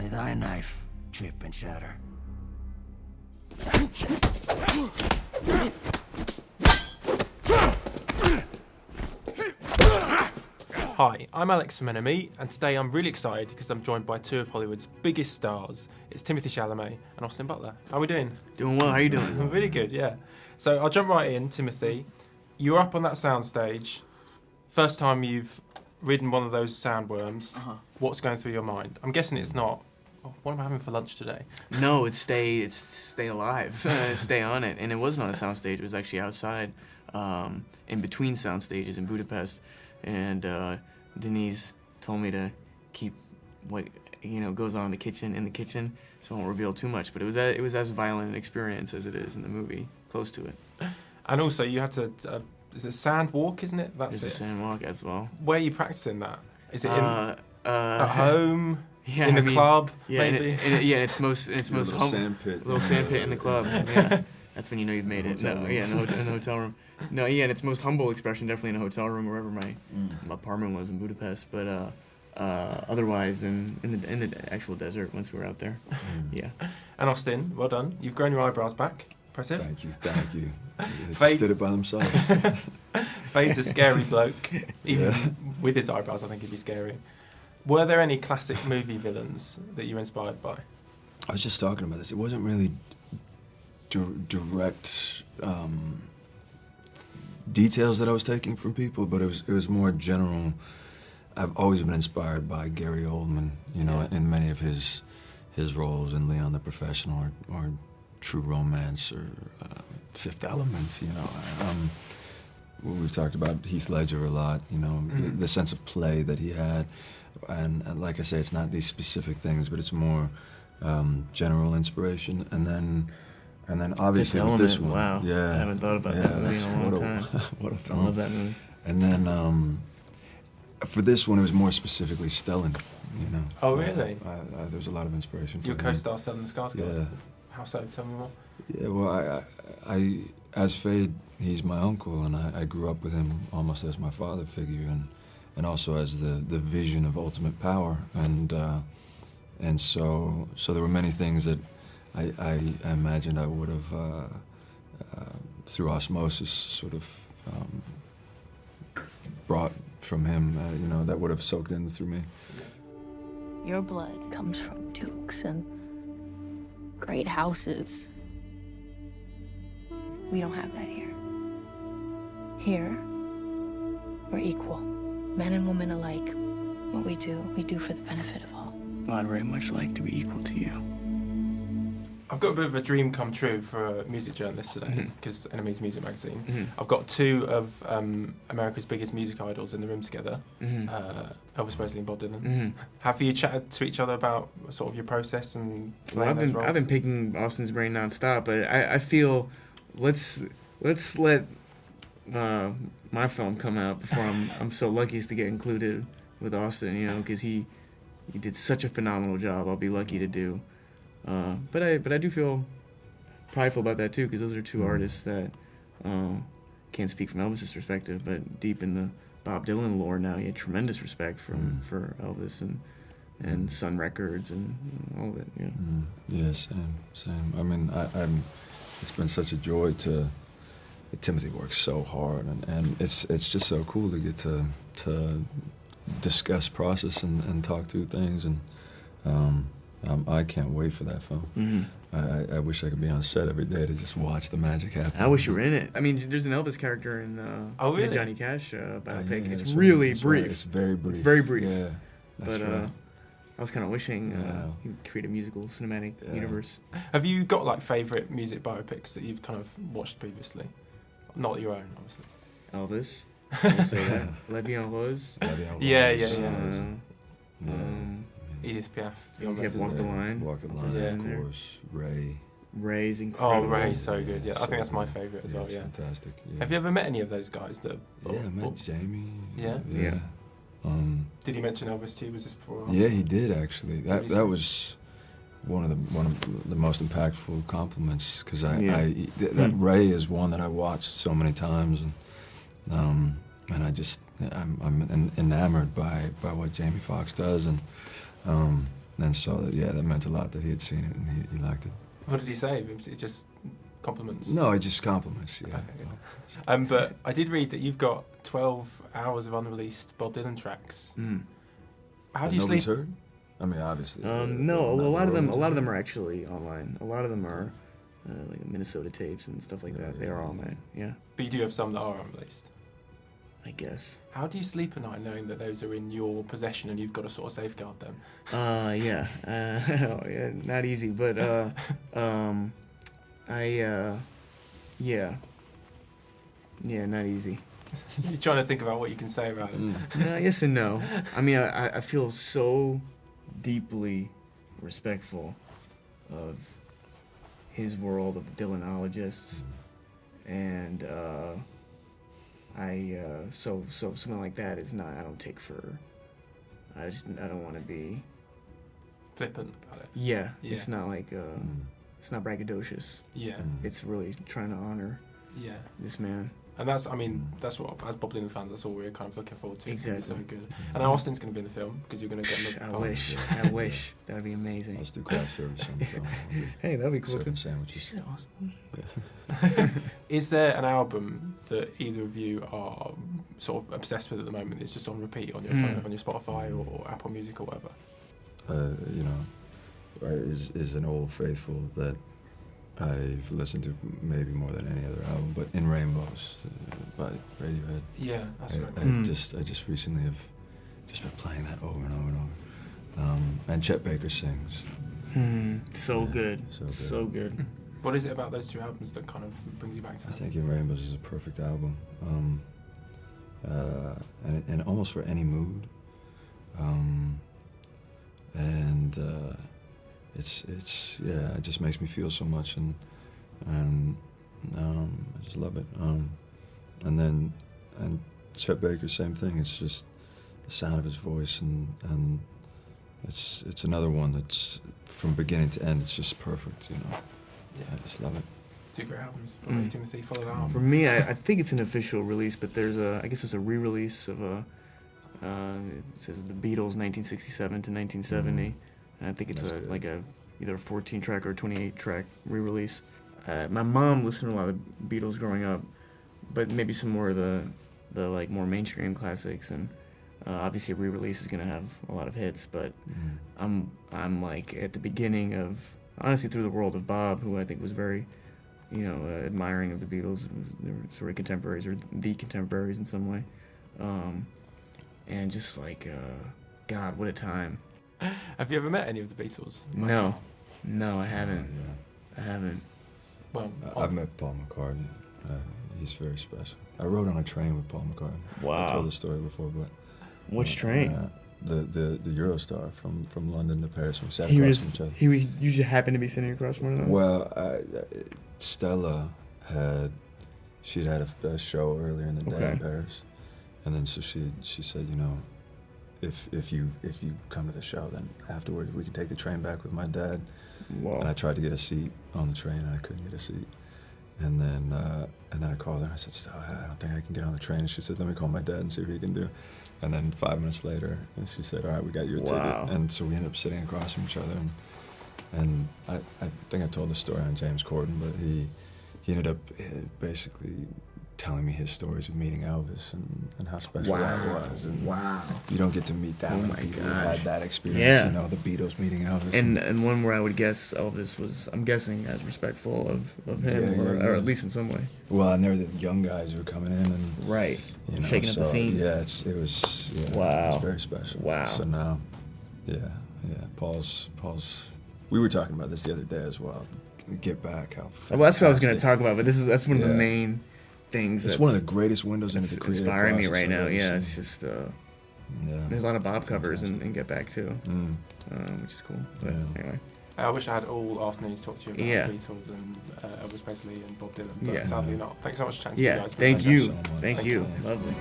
Only thy knife, chip and shatter. Hi, I'm Alex from NME, and today I'm really excited because I'm joined by two of Hollywood's biggest stars. It's Timothée Chalamet and Austin Butler. How are we doing? Doing well, how you doing? I'm really good, yeah. So I'll jump right in, Timothy. You were up on that soundstage. First time you've ridden one of those sandworms. What's going through your mind? I'm guessing it's not, what am I having for lunch today? No, it's stay alive, stay on it. And it wasn't on a soundstage, it was actually outside, in between sound stages in Budapest. And Denise told me to keep what goes on in the kitchen, so I won't reveal too much. But it was as violent an experience as it is in the movie, close to it. And also you had to, is it sand walk, isn't it? There's a sand walk as well. Where are you practicing that? Is it at home? Yeah, in the club? Yeah, maybe? It's most little sand pit. Little sand pit in the club. Yeah, that's when you know you've made it. No, yeah, in the hotel room. No, yeah, and its most humble expression definitely in a hotel room, wherever my apartment was in Budapest. But otherwise, in the actual desert once we were out there. Yeah. And Austin, well done. You've grown your eyebrows back. Impressive. Thank you. They just did it by themselves. Fade's a scary bloke. Even with his eyebrows, I think he'd be scary. Were there any classic movie villains that you were inspired by? I was just talking about this. It wasn't really direct details that I was taking from people, but it was more general. I've always been inspired by Gary Oldman, in many of his roles in Leon the Professional or True Romance or Fifth Element. We've talked about Heath Ledger a lot. The sense of play that he had, and like I say, it's not these specific things, but it's more general inspiration, and then obviously with this one, wow. Yeah, I haven't thought about that movie in a long time. What a film! I love that movie. And then for this one, it was more specifically Stellan. Oh, really? There was a lot of inspiration. Your from him. co-star Stellan Skarsgård. Yeah. How so? Tell me more. Yeah, well, I as Fade, he's my uncle, and I grew up with him almost as my father figure, and also as the vision of ultimate power, and so there were many things that I imagined I would have through osmosis sort of brought from him, that would have soaked in through me. Your blood comes from dukes and great houses. We don't have that here. Here, we're equal. Men and women alike. What we do for the benefit of all. Well, I'd very much like to be equal to you. I've got a bit of a dream come true for a music journalist today, because NME's music magazine. I've got two of America's biggest music idols in the room together, Elvis Presley and Bob Dylan. Have you chatted to each other about sort of your process and playing those roles? I've been picking Austin's brain nonstop, but I feel let's let my film come out before I'm so lucky as to get included with Austin, because he did such a phenomenal job. I'll be lucky to do. But I do feel prideful about that too, because those are two artists that can't speak from Elvis's perspective, but deep in the Bob Dylan lore now, he had tremendous respect for Elvis and Sun Records and all of it. Yeah. Yeah, same. I mean, it's been such a joy to. Timothy works so hard, and it's just so cool to get to discuss process and talk through things, and I can't wait for that film. I wish I could be on set every day to just watch the magic happen. I wish you were in it. I mean, there's an Elvis character in really? the Johnny Cash biopic. Yeah, it's really right, brief. Right. It's very brief. It's very brief. Yeah, that's but right. I was kind of wishing you could create a musical cinematic universe. Have you got like favourite music biopics that you've kind of watched previously? Not your own, obviously. Elvis. I'll say that. La Vie en Rose. Yeah. Yeah. Edith Piaf. You have Walk the Line. Walk the Line, Yeah. of course. Ray. Ray's incredible. Oh, Ray's so good. Yeah, I think that's my favourite as well. It's Yeah. fantastic. Yeah. Have you ever met any of those guys that? Yeah, I met Jamie. Yeah? Yeah. Did he mention Elvis to you? Was this before? Yeah, he did actually. That was one of the most impactful compliments, because that Ray is one that I watched so many times, and I'm enamored by what Jamie Foxx does, and and saw that, yeah, that meant a lot that he had seen it and he liked it. What did he say? Was it just compliments? No, just compliments, yeah. Okay. But I did read that you've got 12 hours of unreleased Bob Dylan tracks. How do you nobody's sleep? heard? I mean, obviously. No, a lot of them are actually online. A lot of them are like Minnesota tapes and stuff like that. They are online. Yeah, But you do have some that are unreleased. I guess. How do you sleep at night knowing that those are in your possession and you've got to sort of safeguard them? Yeah. Yeah, not easy, but yeah, not easy. You're trying to think about what you can say about it. No, yes and no. I mean, I feel so deeply respectful of his world of Dylanologists, and so something like that is not. I don't take for. I don't want to be Flippant about it. Yeah, it's not like it's not braggadocious. Yeah. It's really trying to honor Yeah. this man. And that's, I mean, that's what, as Bob Dylan fans, that's all we're kind of looking forward to. Exactly. It's going to be so good. And now Austin's going to be in the film because you're going to get I another wish. That'd be amazing. Let's do craft service on the film. Hey, that'd be cool too. Serving sandwiches. You said Austin. Is there an album that either of you are sort of obsessed with at the moment? It's just on repeat on your phone, on your Spotify or Apple Music or whatever? You know, is an old faithful that I've listened to maybe more than any other album, but In Rainbows by Radiohead. Yeah, that's great. I just recently have just been playing that over and over and over. And Chet Baker sings. So Yeah, good. so good. So good. What is it about those two albums that kind of brings you back to I that? think In Rainbows is a perfect album, and almost for any mood. It's it just makes me feel so much, and I just love it. And Chet Baker, same thing. It's just the sound of his voice, and it's another one that's from beginning to end. It's just perfect, you know. Yeah, I just love it. Two great albums. What about you, Timothy? Follow that on. For me, I think it's an official release, but I guess it's a re-release of it says the Beatles 1967 to 1970. And I think it's either a 14-track or a 28-track re-release. My mom listened to a lot of the Beatles growing up, but maybe some more of the like more mainstream classics, and obviously a re-release is gonna have a lot of hits. But I'm like at the beginning of, honestly, through the world of Bob, who I think was very, admiring of the Beatles. They were sort of contemporaries, or the contemporaries in some way, and just like God, what a time. Have you ever met any of the Beatles? No, I haven't. Yeah. I haven't. Well, I've met Paul McCartney. He's very special. I rode on a train with Paul McCartney. Wow. I told the story before, but Which train? The Eurostar from London to Paris. We sat across from each other. You just happened to be sitting across from one another. Well, Stella had a show earlier in the day in Paris, and then so she said, if you come to the show, then afterwards we can take the train back with my dad. Wow. And I tried to get a seat on the train, and I couldn't get a seat. And then I called her and I said, Stella, I don't think I can get on the train. And she said, let me call my dad and see what he can do. And then 5 minutes later, she said, all right, we got you a ticket. And so we ended up sitting across from each other. And I think I told the story on James Corden, but he ended up basically telling me his stories of meeting Elvis and how special that was. And you don't get to meet that many people who had that experience, the Beatles meeting Elvis. And one where I would guess Elvis was, I'm guessing, as respectful of him, or at least in some way. Well, and they're the young guys who were coming in and shaking up the scene. Yeah, it was it was very special. Wow. So now, Paul's. We were talking about this the other day as well. Get back, how. Well, that's what I was going to talk about, but that's one of the main things. It's one of the greatest windows into the creative inspiring me process right now. I've Yeah, ever it's seen. just there's a lot of Bob covers in Get Back too, which is cool. But anyway, I wish I had all afternoon to talk to you about the Beatles and Elvis Presley and Bob Dylan, but sadly not. Thanks so much for chatting to you guys. Thank you. so much. Thank you. you. Lovely.